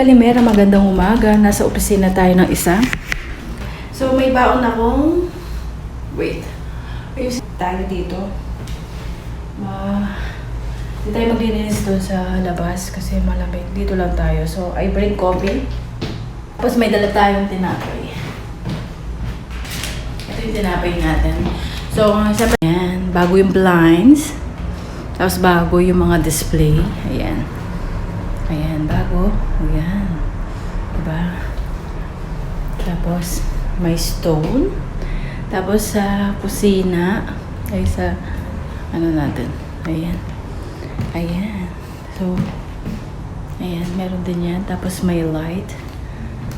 Kalimera, magandang umaga. Nasa opisina tayo ng isa. So, may baon akong... Wait. Ayusin tayo dito. Hindi tayo maglilinis doon sa labas kasi malamig. Dito lang tayo. So, I bring coffee. Tapos may dala tayong tinapay. Ito yung tinapay natin. So, siyempre, ayan, bago yung blinds. Tapos bago yung mga display. Ayan. Ayan, bago. Ayan. Diba? Tapos, may stone. Tapos, sa kusina. Ay, sa, ano natin. Ayan. Ayan. So, ayan, meron din yan. Tapos, may light.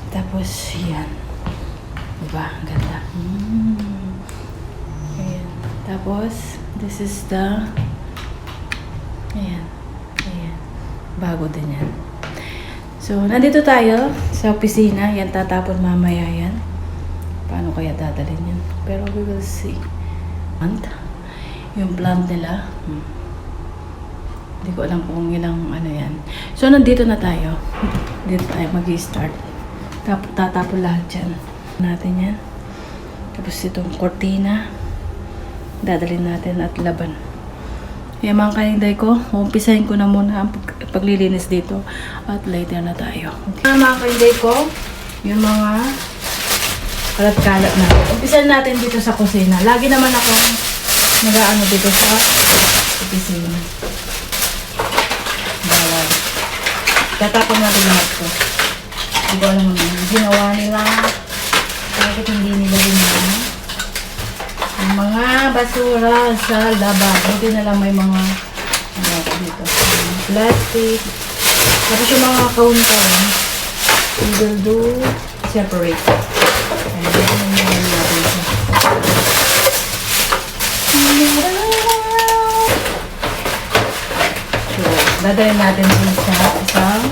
Tapos, yan. Diba? Ang ganda. Ayan. Tapos, this is the, ayan. Ayan. Bago din yan. So, nandito tayo sa opisina. Yan, tatapon mamaya yan. Paano kaya dadalhin yan? Pero we will see. Yung plant nila. Hindi ko alam kung ilang ano yan. So, nandito na tayo. Dito tayo mag-i-start. Tatapon lahat dyan. Natin yan. Tapos itong cortina. Dadalhin natin at laban. Yung mga kaninday ko, umpisahin ko na muna ang paglilinis dito at later na tayo. Okay. Mga kaninday ko, yung mga kalat-kalat na. Umpisahin natin dito sa kusina. Lagi naman akong nag-aano dito sa opisina. Bawal. Tatapon natin lahat ko. Hindi ko alam naman. Ginawa nila. Bakit hindi nila ginawa? Yung mga basura sa labas. Buti na lang may mga ano dito. Plastic. Tapos yung mga counter. We will do separate. Ayan. Ayan natin siya. So, dadalhin natin sa isang.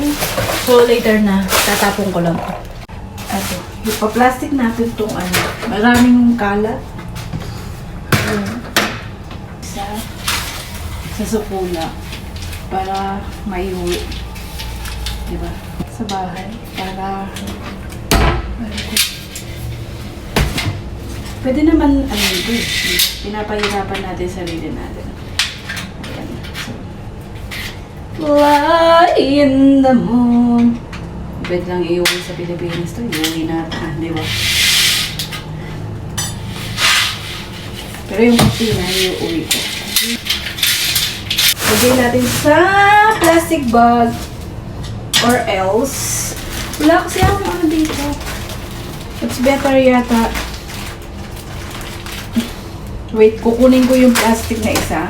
So, later na. Tatapon ko lang. Ito. Yung pa-plastic natin itong ano. Maraming kalat. Sa sukula para maiuwi, diba? Sa bahay para pwede naman ano ito, pinapahirapan natin sarili natin. Ayan. So, fly in the moon. Pwede lang iuwi sa Pilipinas to, iuwi natin, diba? Pero yung kusina, iuwi ko. Lagyan natin sa plastic bag or else. Wala kasi akong ano dito. It's better yata. Wait, kukunin ko yung plastic na isa.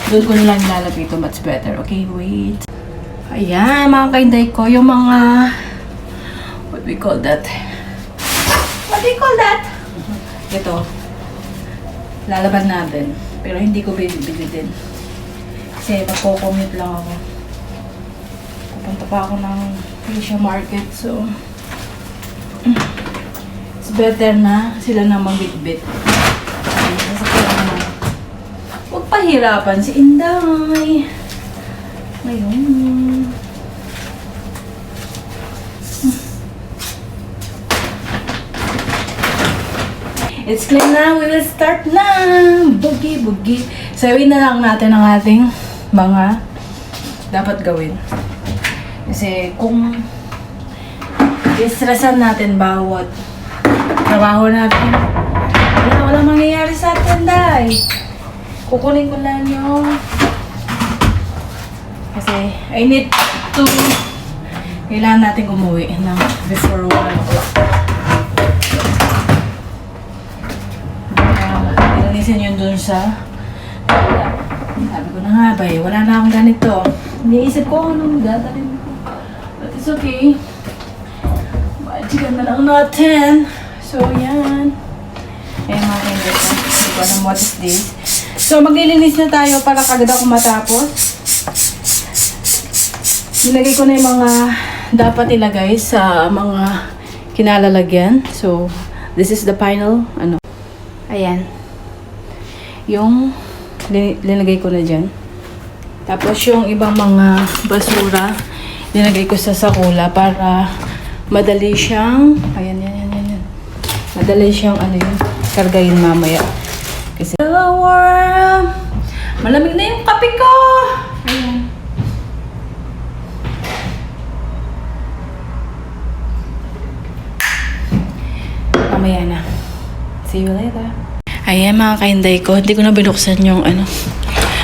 Doon ko nilang ilalagay ito. Much better. Okay, wait. Ayan, mga kainday ko. Yung mga what we call that? What we call that? Ito. Lalaban natin. Pero hindi ko bibili din. Kasi magko-commute lang ako. Pupunta pa ako ng Asia Market. So, it's better na sila na magbitbit. Huwag pahirapan si Inday. Ngayon. It's clean na. We will start na. Boogie, boogie. Sawin na lang natin ang ating mga dapat gawin. Kasi kung i-stressan natin bawat trabaho natin, walang mangyayari sa atin, Day. Kukunin ko lang yung kasi I need to kailangan natin umuwi ng before 1 o'clock. Ilinisin yun dun sa sabi ko na nga ba wala na akong ganito. Iniisip ko anong dadalhin ko. But it's okay. Machigan na lang natin. So, yan. Ayan mga kaibigan. Hindi ko alam what is this. So, maglilinis na tayo para kagad ako matapos. Nilagay ko na yung mga dapat ilagay sa mga kinalalagyan. So, this is the final, ano. Ayan. Yung linagay ko na dyan. Tapos yung ibang mga basura, Dinagay ko sa sakula para madali siyang, ayan, yan. Madali siyang, kargayin mamaya. Kasi, warm! Malamig na yung kape ko! Ayan. Mamaya na. See you later. Ayan mga kainday ko, hindi ko na binuksan yung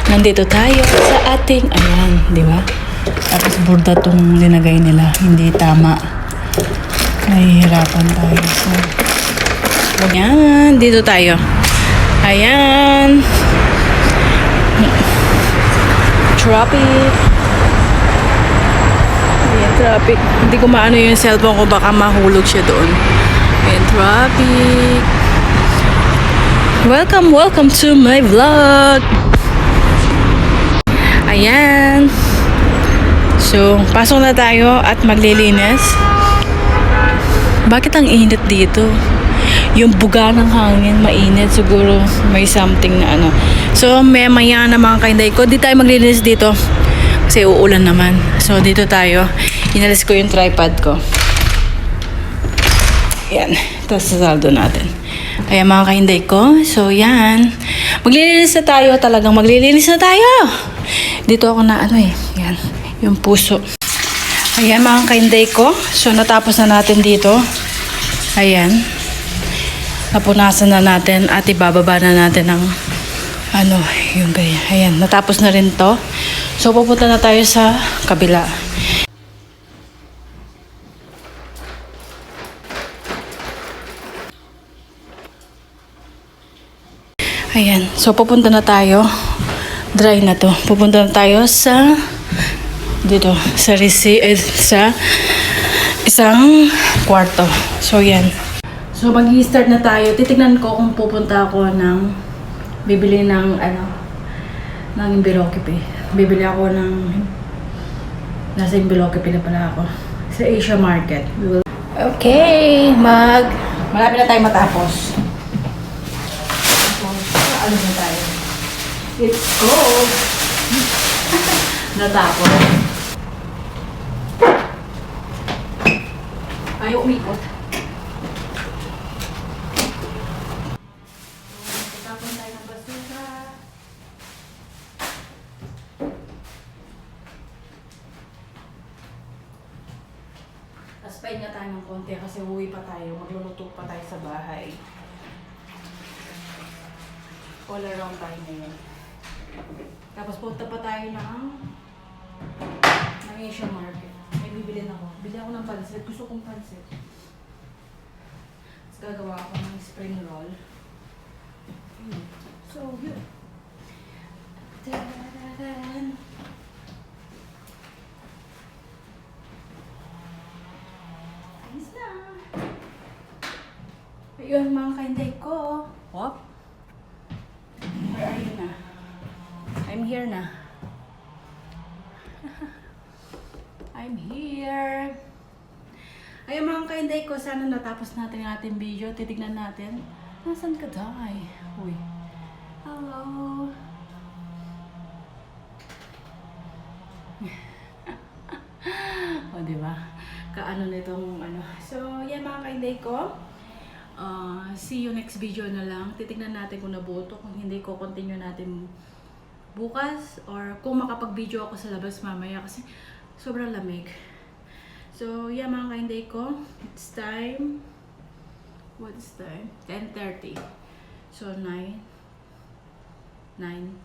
Nandito tayo sa ating, ayan, di ba? Tapos burda tong linagay nila, hindi tama. Nahihirapan tayo. So, ayan, dito tayo. Ayan. Traffic. Ayan, traffic. Hindi ko maano yung cellphone ko, baka mahulog siya doon. Ayan, traffic. Welcome to my vlog. Ayan. So, pasok na tayo at maglilinis. Bakit ang init dito? Yung buga ng hangin, mainit. Siguro may something na So, maya na mga kainday ko. Di tayo maglilinis dito. Kasi uulan naman. So, dito tayo. Inalis ko yung tripod ko. Yan. Tapos sasaldo natin. Ayan mga kainday ko. So, yan. Maglilinis na tayo. Talagang maglilinis na tayo. Dito ako na yan, yung puso. Ayan mga kainday ko. So natapos na natin dito. Ayan. Napunasan na natin at ibababa na natin ang yung ganyan. Ayan, natapos na rin to. So pupunta na tayo sa kabila. Ayan, so pupunta na tayo. Dry na to. Pupunta na tayo sa dito sa sa isang kwarto. So yan. So mag-i-start na tayo. Titignan ko kung pupunta ako ng bibili ng ng Imbilokipi. Bibili ako ng nasa Imbilokipi na pala ako. Sa Asia Market. Okay, malapit na tayo matapos. Ano na tayo? It's cold. Natapos. Ayaw umikot. Tatapon tayo ng basura. Tapos pahinga tayo ng konti kasi uwi pa tayo. Magluluto pa tayo sa bahay. All around tayo ngayon. Tapos punta pa tayo ng Asia Market. May bibilin ako. Bili ako ng pansit. Gusto kong pansit. Tapos gagawa ako ng spring roll. So, yun. Ta-da-da-dan. Ayos na. Ayun mga kainday ko. Wop. Where are you na? I'm here na. I'm here. Ayun mga kainday ko, sana natapos natin ang ating video. Titignan natin. Nasaan ka, Day? Uy. Hello. O, diba? Kaano nitong So, yan mga kainday ko. See you next video na lang. Titignan natin kung nabuo to. Kung hindi ko, continue natin bukas. Or kung makapag-video ako sa labas mamaya. Kasi sobrang lamig. So, yeah mga kainday ko. It's time. What's time? 10:30. So, 9, 8,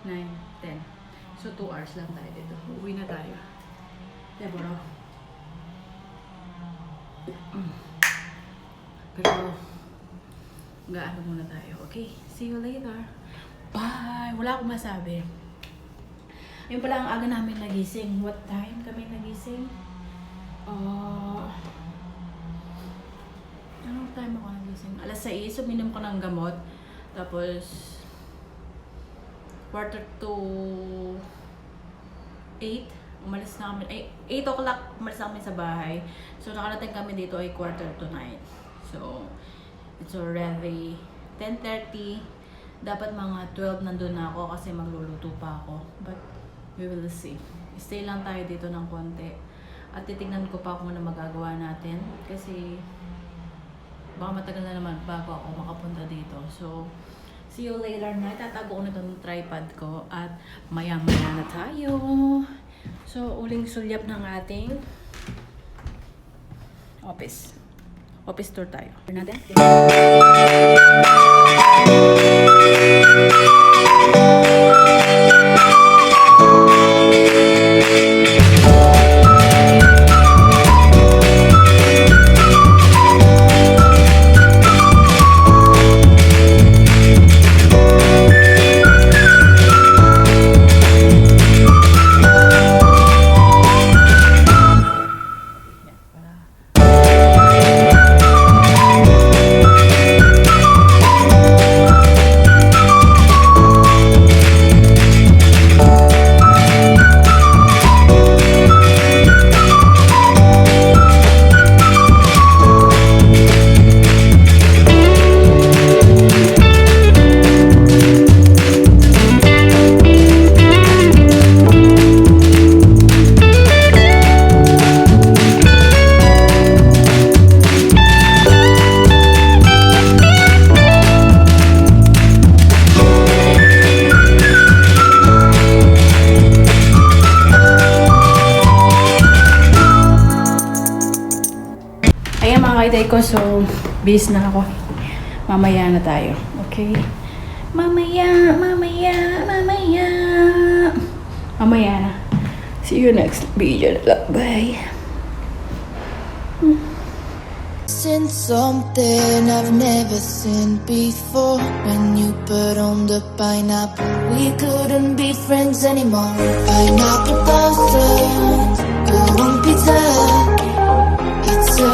9, 10. So, 2 hours lang tayo dito. Uwi na tayo. Deborah. Pero, gaano muna tayo. Okay? See you later. Bye! Wala akong masabi. Yun pala ang aga namin nagising. What time kami nagising? Anong time ako nagising? Alas 6, uminom ko ng gamot. Tapos, 7:45, umalis na kami. 8 o'clock, umalis na kami sa bahay. So, nakarating kami dito ay 8:45. So, it's already 10:30. Dapat mga 12 nandun na ako kasi magluluto pa ako. But, we will see. stay lang tayo dito ng konti. At titignan ko pa kung ano magagawa natin. Kasi baka matagal na naman bago ako makapunta dito. So, see you later na. Tatago ko na itong tripod ko. At maya-maya na tayo. So, uling sulyap ng ating office. Office tour tayo. Natin. Ayan mga kaiday ko, so busy na ako. Mamaya na tayo. Okay? Mamaya na. See you next video. Bye. Seen something I've never seen before. When you put on the pineapple, we couldn't be friends anymore. Pineapple blossoms, golden pizza. It's a